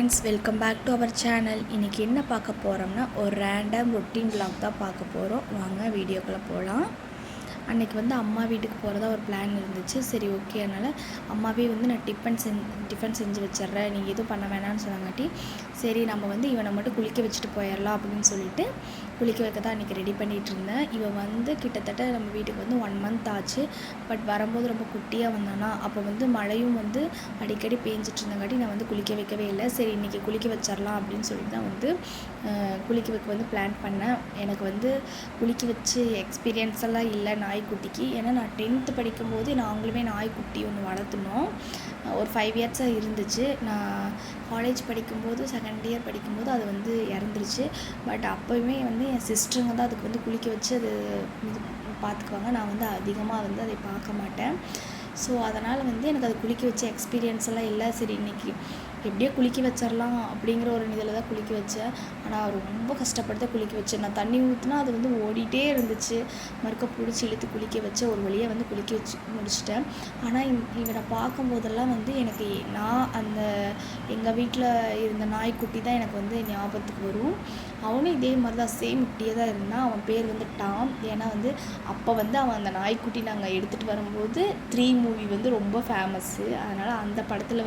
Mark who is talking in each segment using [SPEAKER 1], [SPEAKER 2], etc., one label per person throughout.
[SPEAKER 1] Friends, welcome back to our channel. இன்றைக்கி என்ன பார்க்க போகிறோம்னா ஒரு ரேண்டம் ரொட்டீன் விலாக் தான் பார்க்க போகிறோம். வாங்க வீடியோக்குள்ளே போகலாம். அன்றைக்கி அம்மா வீட்டுக்கு போகிறதா ஒரு பிளான் இருந்துச்சு. சரி, ஓகே, அதனால் அம்மாவே நான் டிஃபன் செஞ்சு வச்சிட்றேன், நீங்கள் எதுவும் பண்ண வேணாம்னு சொன்னாங்காட்டி சரி நம்ம இவனை மட்டும் குளிக்க வச்சுட்டு போயிடலாம் அப்படின்னு சொல்லிட்டு குளிக்க வைக்க தான் அன்றைக்கி ரெடி பண்ணிகிட்டு இருந்தேன். இவன் கிட்டத்தட்ட நம்ம வீட்டுக்கு 1 மந்த் ஆச்சு. பட் வரும்போது ரொம்ப குட்டியாக வந்தானா. அப்போ மழையும் அடிக்கடி பேஞ்சிட்டு இருந்தங்காட்டி நான் குளிக்க வைக்கவே இல்லை. சரி, இன்றைக்கி குளிக்க வச்சிடலாம் அப்படின்னு சொல்லிட்டு தான் குளிக்க வைக்க பிளான் பண்ணேன். எனக்கு குளிக்க வச்சு எக்ஸ்பீரியன்ஸ் எல்லாம் இல்லை நாய்க்குட்டிக்கு. ஏன்னா நான் 10th படிக்கும்போது நாங்களுமே நாய்க்குட்டி ஒன்று வளர்த்துனோம். ஒரு 5 இயர்ஸாக இருந்துச்சு. நான் காலேஜ் படிக்கும்போது 2nd இயர் படிக்கும்போது அது இறந்துருச்சு. பட் அப்போயுமே என் சிஸ்டருங்க தான் அதுக்கு குளிக்க வச்சு அது இது பார்த்துக்குவாங்க. நான் அதிகமாக அதை பார்க்க மாட்டேன். ஸோ அதனால் எனக்கு அது குளிக்க வச்ச எக்ஸ்பீரியன்ஸ் எல்லாம் இல்லை. சரி, இன்றைக்கி எப்படியோ குளிக்க வச்சிடலாம் அப்படிங்கிற ஒரு இதில் தான் குளிக்க வச்சேன். ஆனால் ரொம்ப கஷ்டப்பட்டு தான் குளிக்க வச்சேன். நான் தண்ணி ஊற்றினா அது ஓடிட்டே இருந்துச்சு. மறுக்க பிடிச்சி இழுத்து குளிக்க வச்ச ஒரு வழியாக குளிக்க வச்சு முடிச்சிட்டேன். ஆனால் இவனை பார்க்கும்போதெல்லாம் எனக்கு நான் எங்கள் வீட்டில் இருந்த நாய்க்குட்டி தான் எனக்கு ஞாபகத்துக்கு வரும். அவனும் இதே மாதிரி தான் சேம் இப்படியே தான் இருந்தான். அவன் பேர் டாம். ஏன்னா அப்போ அவன் அந்த நாய்க்குட்டி நாங்கள் எடுத்துகிட்டு வரும்போது 3 மூவி ரொம்ப ஃபேமஸ்ஸு. அதனால் அந்த படத்தில்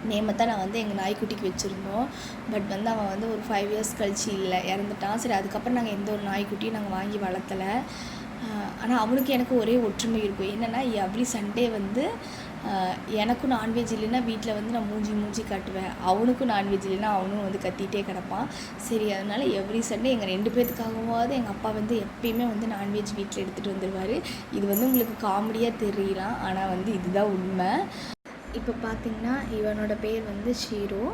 [SPEAKER 1] நேமை தான் நான் எங்கள் நாய்க்குட்டிக்கு வச்சுருந்தோம். பட் அவன் ஒரு 5 இயர்ஸ் கழிச்சு இல்லை, இறந்துட்டான். சரி, அதுக்கப்புறம் நாங்கள் எந்த ஒரு நாய்க்குட்டியும் நாங்கள் வாங்கி வளர்த்தலை. ஆனால் அவனுக்கு எனக்கு ஒரே ஒற்றுமை இருக்கும். என்னென்னா எவ்ரி சண்டே எனக்கும் நான்வெஜ் இல்லைன்னா வீட்டில் நான் மூஞ்சி காட்டுவேன். அவனுக்கும் நான்வெஜ் இல்லைன்னா அவனும் கத்திகிட்டே கிடப்பான். சரி, அதனால் எவ்ரி சண்டே எங்கள் 2 பேர்த்துக்காகவாவது எங்கள் அப்பா எப்பயுமே நான்வெஜ் வீட்டில் எடுத்துகிட்டு வந்துடுவார். இது உங்களுக்கு காமெடியாக தெரியலாம், ஆனால் இதுதான் உண்மை. இப்போ பார்த்திங்கன்னா இவனோட பேர் ஷீரோ.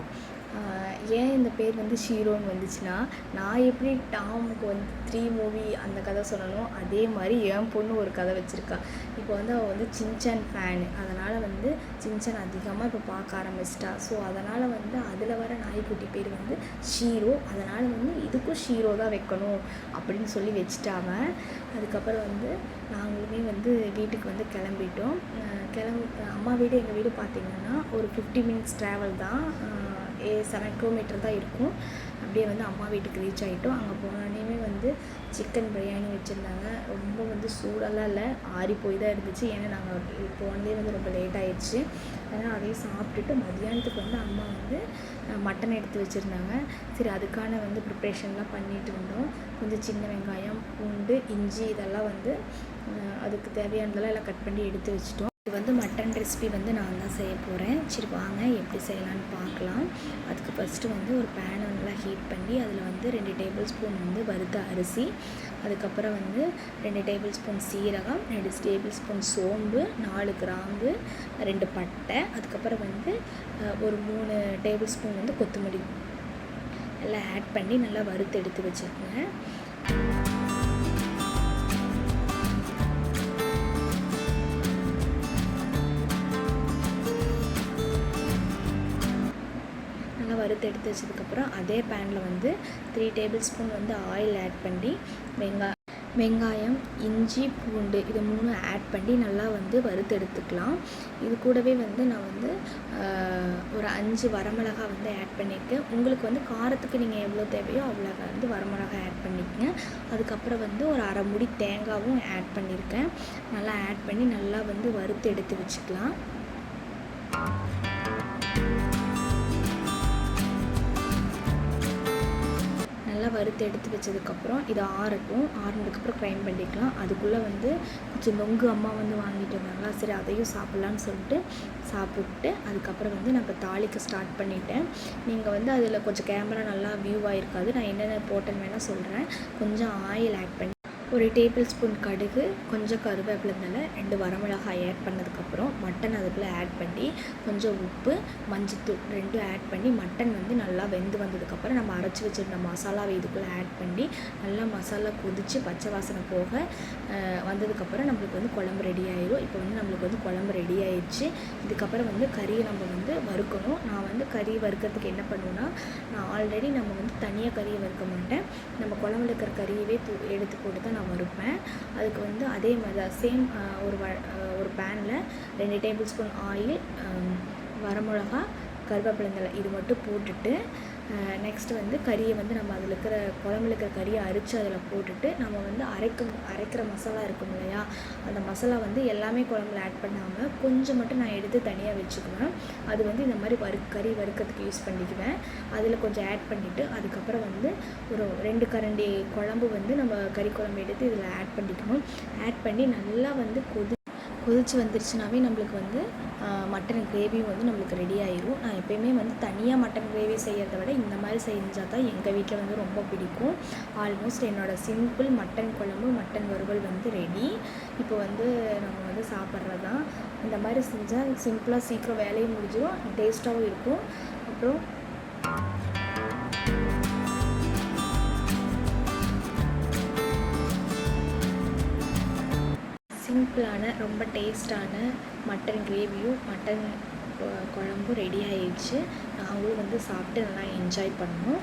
[SPEAKER 1] ஏன் இந்த பேர் ஷீரோன்னு வந்துச்சுன்னா, நான் எப்படி டாமுக்கு 3 மூவி அந்த கதை சொல்லணும், அதே மாதிரி என் பொண்ணு ஒரு கதை வச்சுருக்கா. இப்போ அவள் சின்சான் ஃபேனு. அதனால் சின்சான் அதிகமாக இப்போ பார்க்க ஆரம்பிச்சிட்டா. ஸோ அதனால் அதில் வர நாய்க்குட்டி பேர் ஷீரோ. அதனால் இதுக்கும் ஷீரோ தான் வைக்கணும் அப்படின்னு சொல்லி வச்சுட்டாங்க. அதுக்கப்புறம் நாங்களுமே வீட்டுக்கு கிளம்பிட்டோம். அம்மா வீடு எங்கள் வீடு பார்த்திங்கன்னா ஒரு 50 மினிட்ஸ் ட்ராவல் தான். 7 கிலோமீட்டர் தான் இருக்கும். அப்படியே அம்மா வீட்டுக்கு ரீச் ஆகிட்டோம். அங்கே போனோடனே சிக்கன் பிரியாணி வச்சுருந்தாங்க. ரொம்ப சூடெல்லாம் இல்லை, ஆறி போய் தான் இருந்துச்சு. ஏன்னா நாங்கள் போனதே ரொம்ப லேட் ஆகிடுச்சு. அதனால் அதையும் சாப்பிட்டுட்டு மதியானத்துக்கு அம்மா மட்டன் எடுத்து வச்சுருந்தாங்க. சரி, அதுக்கான ப்ரிப்ரேஷன்லாம் பண்ணிகிட்டு இருந்தோம். கொஞ்சம் சின்ன வெங்காயம், பூண்டு, இஞ்சி இதெல்லாம் அதுக்கு தேவையானதெல்லாம் எல்லாம் கட் பண்ணி எடுத்து வச்சுட்டோம். இது மட்டன் ரெசிபி நான் தான் செய்ய போகிறேன். சரி, வாங்க எப்படி செய்யலான்னு பார்க்கலாம். அதுக்கு ஃபஸ்ட்டு ஒரு பேனை நல்லா ஹீட் பண்ணி அதில் 2 டேபிள் ஸ்பூன் வறுத்த அரிசி, அதுக்கப்புறம் 2 டேபிள் ஸ்பூன் சீரகம், 2 டேபிள் ஸ்பூன் சோம்பு, 4 கிராம்பு, 2 பட்டை, அதுக்கப்புறம் ஒரு 3 டேபிள் ஸ்பூன் கொத்தமல்லி எல்லாம் ஆட் பண்ணி நல்லா வறுத்து எடுத்து வச்சுக்கோங்க. வறுத்து எடுத்து வச்சதுக்கப்புறம் அதே பேனில் 3 டேபிள் ஸ்பூன் ஆயில் ஆட் பண்ணி வெங்காயம், இஞ்சி, பூண்டு இது 3 ஆட் பண்ணி நல்லா வறுத்து எடுத்துக்கலாம். இது கூடவே நான் ஒரு 5 வரமிளகா ஆட் பண்ணியிருக்கேன். உங்களுக்கு காரத்துக்கு நீங்கள் எவ்வளோ தேவையோ அவ்வளோ வரமிளகா ஆட் பண்ணிக்கங்க. அதுக்கப்புறம் ஒரு அரை மூடி தேங்காயும் ஆட் பண்ணியிருக்கேன். நல்லா ஆட் பண்ணி நல்லா வறுத்து எடுத்து வச்சுக்கலாம். நல்லா வறுத்து எடுத்து வச்சதுக்கப்புறம் இதை ஆறுனதுக்கப்புறம் கிரைண்ட் பண்ணிக்கலாம். அதுக்குள்ளே கொஞ்சம் நொங்கு அம்மா வாங்கிட்டு வந்தாங்களா. சரி, அதையும் சாப்பிட்லான்னு சொல்லிட்டு சாப்பிட்டு அதுக்கப்புறம் நம்ம தாளிக்க ஸ்டார்ட் பண்ணிட்டேன். நீங்கள் அதில் கொஞ்சம் கேமரா நல்லா வியூவாக இருக்காது. நான் என்னென்ன போட்டேன்னு வேணால் சொல்கிறேன். கொஞ்சம் ஆயில் ஆட் பண்ணி, ஒரு டேபிள் ஸ்பூன் கடுகு, கொஞ்சம் கருவேப்பிலை தழை, 2 வரமிளகாய் ஆட் பண்ணதுக்கப்புறம் மட்டன் அதுக்குள்ளே ஆட் பண்ணி கொஞ்சம் உப்பு, மஞ்சத்தூள் 2 ஆட் பண்ணி மட்டன் நல்லா வெந்து வந்ததுக்கப்புறம் நம்ம அரைச்சி வச்சுருந்த மசாலாவை இதுக்குள்ளே ஆட் பண்ணி நல்லா மசாலா கொதித்து பச்சை வாசனை போக வந்ததுக்கப்புறம் நம்மளுக்கு குழம்பு ரெடி ஆயிடும். இப்போ நம்மளுக்கு குழம்பு ரெடி ஆயிடுச்சு. இதுக்கப்புறம் கறியை நம்ம வறுக்கணும். நான் கறி வறுக்கிறதுக்கு என்ன பண்ணுவேன்னா, நான் ஆல்ரெடி நம்ம தனியாக கறியை வறுக்க மாட்டேன். நம்ம குழம்புல இருக்கிற கறியவே எடுத்து போட்டு தான் நான் வறுப்பேன். அதுக்கு அதே மாதிரி தான் சேம் ஒரு பேனில் 2 டேபிள் ஸ்பூன் ஆயில், வரமிளகா, கருவேப்பிலை இது மட்டும் போட்டுட்டு நெக்ஸ்ட்டு வந்து கறியை வந்து நம்ம அதில் இருக்கிற குழம்புல இருக்கிற கறியை அரித்து அதில் போட்டுட்டு நம்ம வந்து அரைக்கிற மசாலா இருக்கும் இல்லையா, அந்த மசாலா வந்து எல்லாமே குழம்புல ஆட் பண்ணாமல் கொஞ்சம் மட்டும் நான் எடுத்து தனியாக வச்சுக்குவேன். அது வந்து இந்த மாதிரி கறி வறுக்கிறதுக்கு யூஸ் பண்ணிக்குவேன். அதில் கொஞ்சம் ஆட் பண்ணிவிட்டு அதுக்கப்புறம் வந்து ஒரு 2 கரண்டி குழம்பு வந்து நம்ம கறி குழம்பு எடுத்து இதில் ஆட் பண்ணிக்கணும். ஆட் பண்ணி நல்லா வந்து கொதிச்சு வந்துருச்சுனாவே நம்மளுக்கு வந்து மட்டன் கிரேவியும் வந்து நம்மளுக்கு ரெடி ஆயிடும். நான் எப்போயுமே வந்து தனியாக மட்டன் கிரேவி செய்கிறத விட இந்த மாதிரி செஞ்சால் தான் எங்கள் வீட்டில் வந்து ரொம்ப பிடிக்கும். ஆல்மோஸ்ட் என்னோடய சிம்பிள் மட்டன் குழம்பு மட்டன் வறுவல் வந்து ரெடி. இப்போ வந்து நம்ம வந்து சாப்பிட்றது தான். இந்த மாதிரி செஞ்சால் சிம்பிளாக சீக்கிரம் வேலையும் முடிஞ்சிடும், டேஸ்ட்டாகவும் இருக்கும். அப்புறம் சிம்பிளான ரொம்ப டேஸ்டான மட்டன் கிரேவியும் மட்டன் குழம்பும் ரெடி ஆயிடுச்சு. நாங்களும் வந்து சாப்பிட்டு நல்லா என்ஜாய் பண்ணோம்.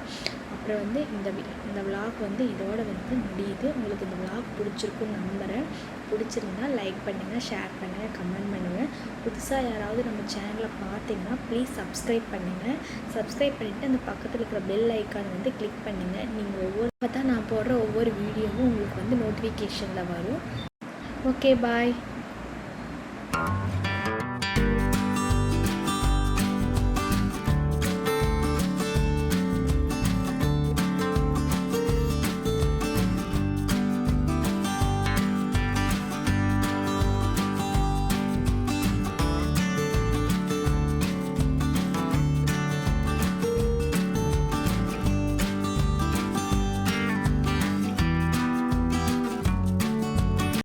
[SPEAKER 1] அப்புறம் வந்து இந்த விலாக் வந்து இதோட வந்து முடியுது. உங்களுக்கு இந்த விலாக் பிடிச்சிருக்குன்னு நம்புகிறேன். பிடிச்சிருந்தா லைக் பண்ணுங்கள், ஷேர் பண்ணுங்கள், கமெண்ட் பண்ணுங்கள். புதுசாக யாராவது நம்ம சேனலை பார்த்தீங்கன்னா ப்ளீஸ் சப்ஸ்கிரைப் பண்ணுங்கள். சப்ஸ்கிரைப் பண்ணிவிட்டு அந்த பக்கத்தில் இருக்கிற பெல் ஐக்கான் வந்து கிளிக் பண்ணுங்கள். நீங்கள் நான் போடுற ஒவ்வொரு வீடியோவும் உங்களுக்கு வந்து நோட்டிஃபிகேஷனில் வரும். Okay, bye.